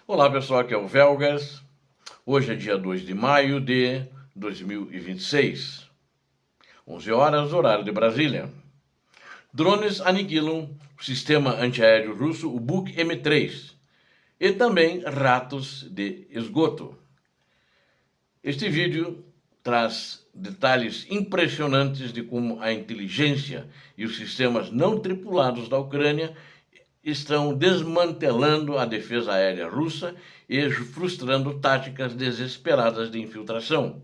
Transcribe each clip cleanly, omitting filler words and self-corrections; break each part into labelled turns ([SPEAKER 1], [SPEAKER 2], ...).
[SPEAKER 1] Olá pessoal, aqui é o Velgas. Hoje é dia 2 de maio de 2026, 11 horas, horário de Brasília. Drones aniquilam o sistema antiaéreo russo, o Buk-M3, e também ratos de esgoto. Este vídeo traz detalhes impressionantes de como a inteligência e os sistemas não tripulados da Ucrânia estão desmantelando a defesa aérea russa e frustrando táticas desesperadas de infiltração.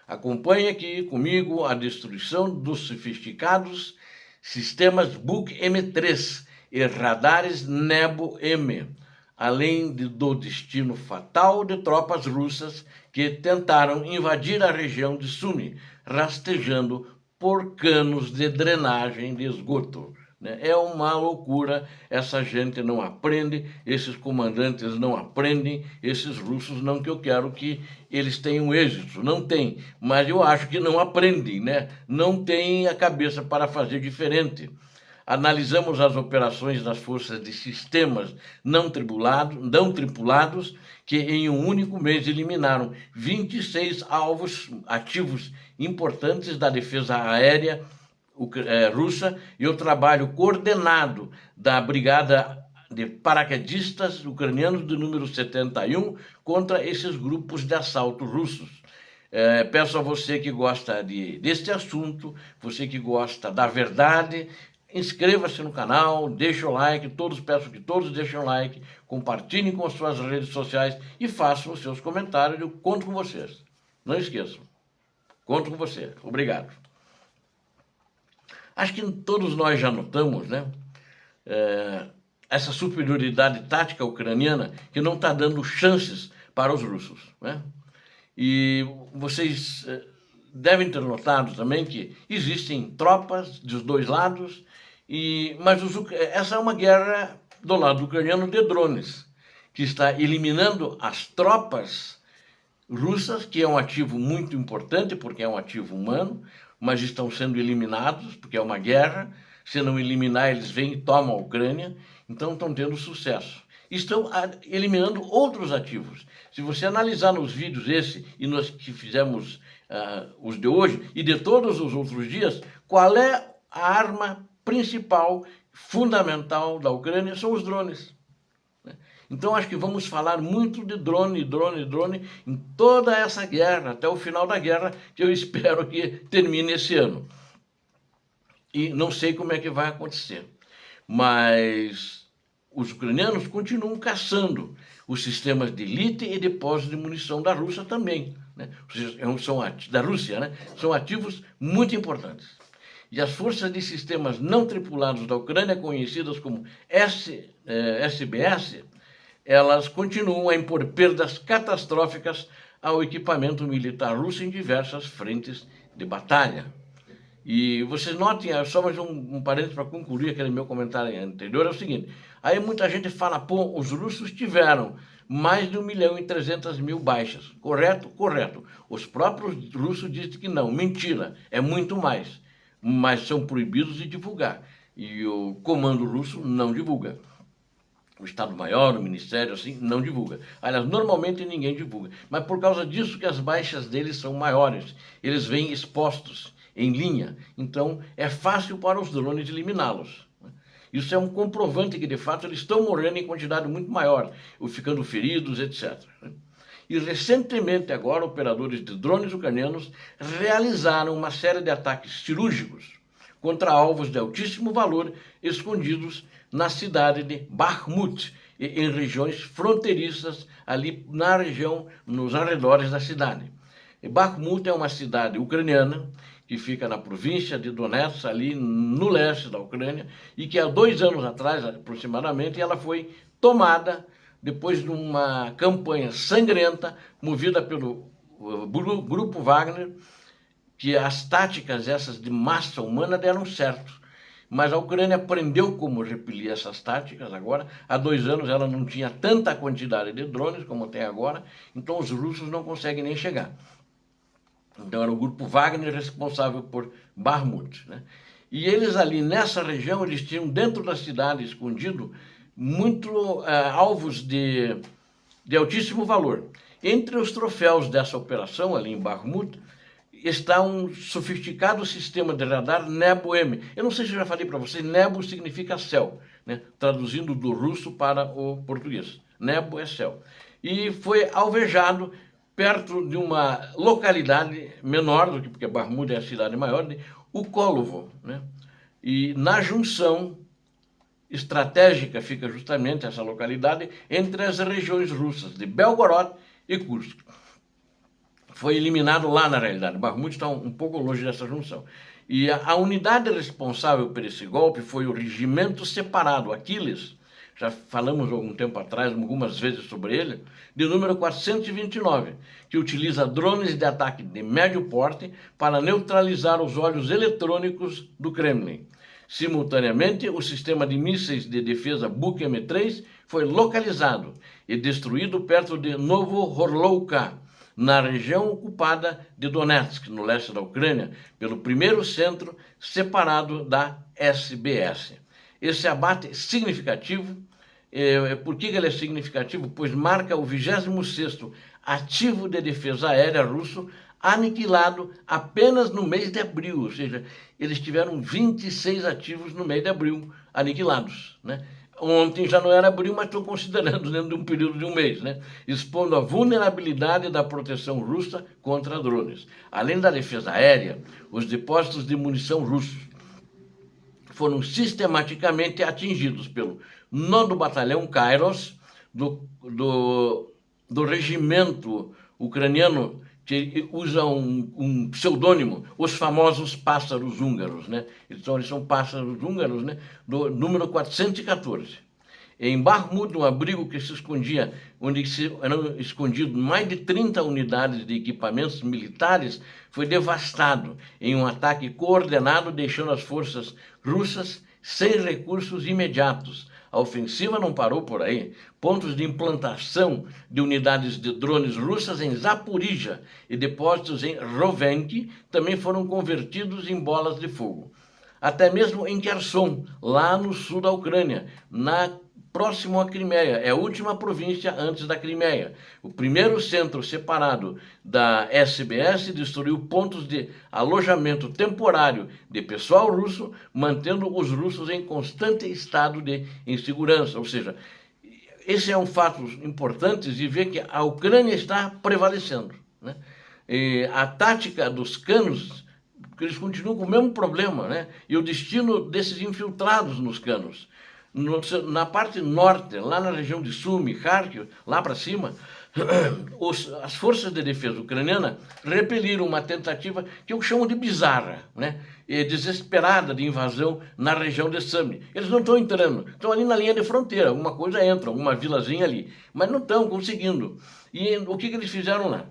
[SPEAKER 1] Acompanhe aqui comigo a destruição dos sofisticados sistemas Buk-M3 e radares Nebo-M, além do destino fatal de tropas russas que tentaram invadir a região de Sumy, rastejando por canos de drenagem de esgoto. É uma loucura, essa gente não aprende, esses comandantes não aprendem, esses russos não que eu quero que eles tenham êxito, não tem, mas eu acho que não aprendem, não têm a cabeça para fazer diferente. Analisamos as operações das forças de sistemas não tripulados que em um único mês eliminaram 26 alvos ativos importantes da defesa aérea russa e o trabalho coordenado da Brigada de Paraquedistas ucranianos do número 71 contra esses grupos de assalto russos. Peço a você que gosta deste assunto, você que gosta da verdade, inscreva-se no canal, deixe o like, peço que todos deixem o like, compartilhem com as suas redes sociais e façam os seus comentários, eu conto com vocês. Não esqueçam, conto com você. Obrigado. Acho que todos nós já notamos, essa superioridade tática ucraniana que não está dando chances para os russos, E vocês devem ter notado também que existem tropas dos dois lados, mas essa é uma guerra do lado ucraniano de drones, que está eliminando as tropas russas, que é um ativo muito importante, porque é um ativo humano, mas estão sendo eliminados, porque é uma guerra. Se não eliminar, eles vêm e tomam a Ucrânia, então estão tendo sucesso. Estão eliminando outros ativos. Se você analisar nos vídeos esse e nós que fizemos os de hoje e de todos os outros dias, qual é a arma principal, fundamental da Ucrânia? São os drones. Então acho que vamos falar muito de drone em toda essa guerra, até o final da guerra, que eu espero que termine esse ano. E não sei como é que vai acontecer, mas os ucranianos continuam caçando os sistemas de elite e depósito de munição da Rússia também, da Rússia, são ativos muito importantes. E as forças de sistemas não tripulados da Ucrânia, conhecidas como SBS, elas continuam a impor perdas catastróficas ao equipamento militar russo em diversas frentes de batalha. E vocês notem, só mais um parênteses para concluir aquele meu comentário anterior, é o seguinte: aí muita gente fala, os russos tiveram mais de 1.300.000 baixas. Correto? Correto. Os próprios russos dizem que não, mentira, é muito mais. Mas são proibidos de divulgar. E o comando russo não divulga. O Estado-Maior, o Ministério, assim, não divulga. Aliás, normalmente ninguém divulga. Mas por causa disso que as baixas deles são maiores. Eles vêm expostos em linha. Então, é fácil para os drones eliminá-los. Isso é um comprovante que, de fato, eles estão morrendo em quantidade muito maior, ou ficando feridos, etc. E recentemente, agora, operadores de drones ucranianos realizaram uma série de ataques cirúrgicos contra alvos de altíssimo valor escondidos na cidade de Bakhmut e em regiões fronteiriças ali na região, nos arredores da cidade. E Bakhmut é uma cidade ucraniana que fica na província de Donetsk, ali no leste da Ucrânia, e que há 2 anos atrás, aproximadamente, ela foi tomada depois de uma campanha sangrenta movida pelo Grupo Wagner, que as táticas essas de massa humana deram certo. Mas a Ucrânia aprendeu como repelir essas táticas agora. Há 2 anos ela não tinha tanta quantidade de drones como tem agora, então os russos não conseguem nem chegar. Então era o Grupo Wagner responsável por Bakhmut. E eles ali nessa região, eles tinham dentro da cidade escondido muito alvos de de altíssimo valor. Entre os troféus dessa operação, ali em Bakhmut, está um sofisticado sistema de radar Nebo-M. Eu não sei se eu já falei para vocês, Nebo significa céu, né? Traduzindo do russo para o português. Nebo é céu. E foi alvejado perto de uma localidade menor do que, porque Bakhmut é a cidade maior, de Ukolovo, né? E na junção estratégica fica justamente essa localidade entre as regiões russas de Belgorod e Kursk. Foi eliminado lá na realidade. Bakhmut está um pouco longe dessa junção. E a unidade responsável por esse golpe foi o Regimento Separado, Aquiles, já falamos algum tempo atrás, algumas vezes sobre ele, de número 429, que utiliza drones de ataque de médio porte para neutralizar os olhos eletrônicos do Kremlin. Simultaneamente, o sistema de mísseis de defesa Buk M3 foi localizado e destruído perto de Novo-Horlovka, na região ocupada de Donetsk, no leste da Ucrânia, pelo primeiro centro separado da SBS. Esse abate significativo, por que ele é significativo? Pois marca o 26º ativo de defesa aérea russo aniquilado apenas no mês de abril, ou seja, eles tiveram 26 ativos no mês de abril aniquilados, né? Ontem já não era abril, mas estou considerando dentro de um período de um mês, né? Expondo a vulnerabilidade da proteção russa contra drones. Além da defesa aérea, os depósitos de munição russos foram sistematicamente atingidos pelo 9º Batalhão Kairos do regimento ucraniano, que usa um pseudônimo, os famosos pássaros húngaros, né? Eles são pássaros húngaros, né? Do número 414. Em Bakhmut, um abrigo que se escondia, onde eram escondidos mais de 30 unidades de equipamentos militares, foi devastado em um ataque coordenado, deixando as forças russas sem recursos imediatos. A ofensiva não parou por aí. Pontos de implantação de unidades de drones russas em Zaporizhia e depósitos em Rovenki também foram convertidos em bolas de fogo. Até mesmo em Kherson, lá no sul da Ucrânia, próximo à Crimeia, é a última província antes da Crimeia. O primeiro centro separado da SBS destruiu pontos de alojamento temporário de pessoal russo, mantendo os russos em constante estado de insegurança. Ou seja, esse é um fato importante de ver que a Ucrânia está prevalecendo, né? E a tática dos canos, eles continuam com o mesmo problema, né? E o destino desses infiltrados nos canos. Na parte norte, lá na região de Sumy, Kharkiv, lá para cima, as forças de defesa ucraniana repeliram uma tentativa que eu chamo de bizarra, né? Desesperada de invasão na região de Sumy. Eles não estão entrando, estão ali na linha de fronteira, alguma coisa entra, alguma vilazinha ali, mas não estão conseguindo. E o que eles fizeram lá?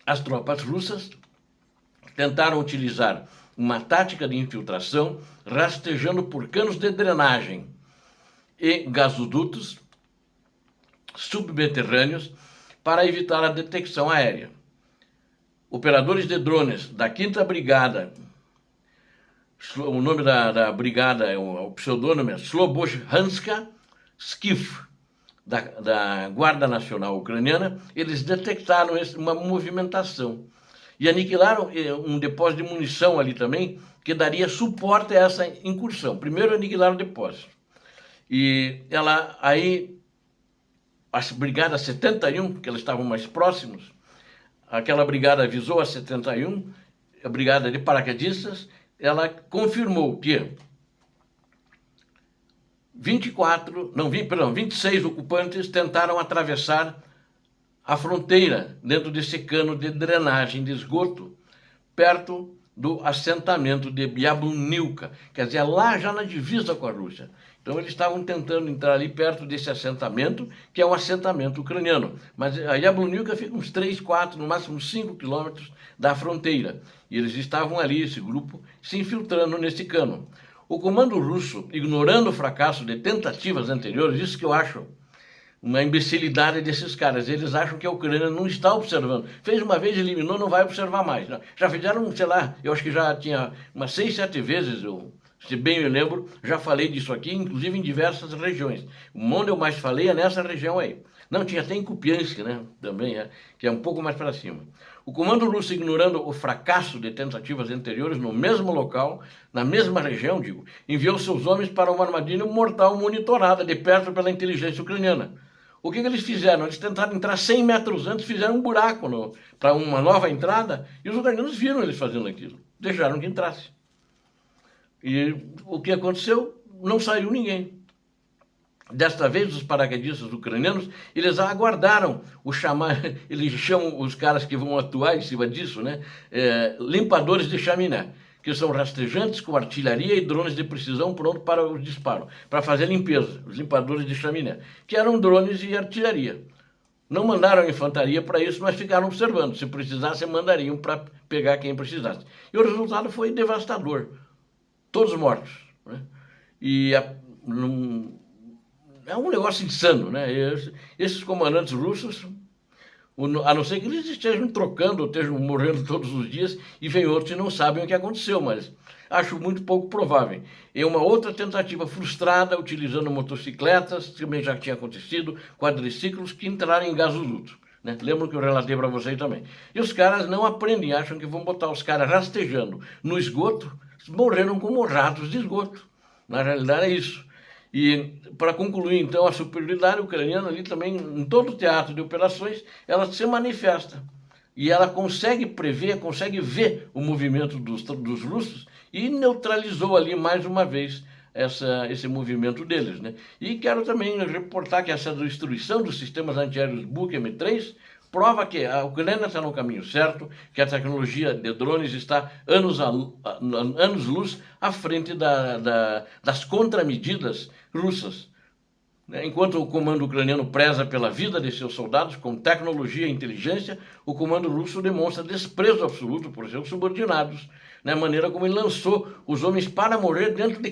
[SPEAKER 1] As tropas russas tentaram utilizar uma tática de infiltração, rastejando por canos de drenagem e gasodutos subterrâneos para evitar a detecção aérea. Operadores de drones da 5ª Brigada, o nome da brigada, o pseudônimo é Slobojanska Skif, da Guarda Nacional Ucraniana, eles detectaram uma movimentação e aniquilaram um depósito de munição ali também, que daria suporte a essa incursão. Primeiro aniquilaram o depósito. E aí, a brigada 71, que elas estavam mais próximos, aquela brigada avisou a 71, a brigada de paraquedistas, ela confirmou que 26 ocupantes tentaram atravessar a fronteira dentro desse cano de drenagem de esgoto, perto do assentamento de Yablunivka, quer dizer, lá já na divisa com a Rússia. Então eles estavam tentando entrar ali perto desse assentamento, que é um assentamento ucraniano. Mas a Yablunivka fica uns 3, 4, no máximo 5 quilômetros da fronteira. E eles estavam ali, esse grupo, se infiltrando nesse cano. O comando russo, ignorando o fracasso de tentativas anteriores, isso que eu acho uma imbecilidade desses caras. Eles acham que a Ucrânia não está observando. Fez uma vez, eliminou, não vai observar mais. Já fizeram, sei lá, eu acho que já tinha umas 6, 7 vezes, Se bem me lembro, já falei disso aqui, inclusive em diversas regiões. Onde eu mais falei é nessa região aí. Não, tinha até em Kupiansk, né? Também que é um pouco mais para cima. O comando russo, ignorando o fracasso de tentativas anteriores no mesmo local, na mesma região, enviou seus homens para uma armadilha mortal monitorada de perto pela inteligência ucraniana. O que eles fizeram? Eles tentaram entrar 100 metros antes, fizeram um buraco para uma nova entrada, e os ucranianos viram eles fazendo aquilo. Deixaram que entrasse. E o que aconteceu? Não saiu ninguém. Desta vez, os paraquedistas ucranianos, eles aguardaram eles chamam os caras que vão atuar em cima disso, né? Limpadores de chaminé, que são rastejantes com artilharia e drones de precisão prontos para o disparo, para fazer limpeza, os limpadores de chaminé, que eram drones e artilharia. Não mandaram infantaria para isso, mas ficaram observando. Se precisasse, mandariam para pegar quem precisasse. E o resultado foi devastador. Todos mortos, né? E é um negócio insano, né? Esses comandantes russos, a não ser que eles estejam trocando ou estejam morrendo todos os dias, e vem outros e não sabem o que aconteceu, mas acho muito pouco provável. E uma outra tentativa frustrada, utilizando motocicletas, também já tinha acontecido, quadriciclos que entraram em gasoduto. Né? Lembro que eu relatei para vocês também. E os caras não aprendem, acham que vão botar os caras rastejando no esgoto, morreram como ratos de esgoto. Na realidade é isso. E para concluir, então, a superioridade ucraniana ali também, em todo o teatro de operações, ela se manifesta. E ela consegue prever, consegue ver o movimento dos russos e neutralizou ali mais uma vez esse movimento deles, né? E quero também reportar que essa destruição dos sistemas antiaéreos Buk M3 prova que a Ucrânia está no caminho certo, que a tecnologia de drones está anos-luz à frente das contramedidas russas. Enquanto o comando ucraniano preza pela vida de seus soldados com tecnologia e inteligência, o comando russo demonstra desprezo absoluto por seus subordinados, na maneira como ele lançou os homens para morrer dentro de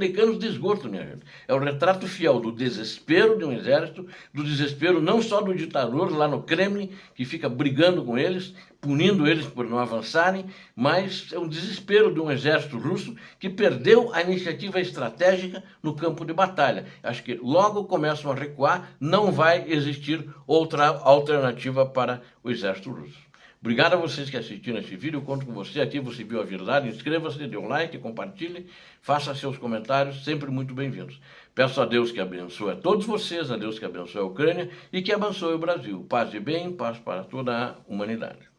[SPEAKER 1] canos de esgoto, minha gente. É o retrato fiel do desespero de um exército, do desespero não só do ditador lá no Kremlin, que fica brigando com eles, punindo eles por não avançarem, mas é um desespero de um exército russo que perdeu a iniciativa estratégica no campo de batalha. Acho que logo começam a recuar, não vai existir outra alternativa para o exército russo. Obrigado a vocês que assistiram esse vídeo, eu conto com você, aqui você viu a verdade, inscreva-se, dê um like, compartilhe, faça seus comentários, sempre muito bem-vindos. Peço a Deus que abençoe a todos vocês, a Deus que abençoe a Ucrânia e que abençoe o Brasil. Paz e bem, paz para toda a humanidade.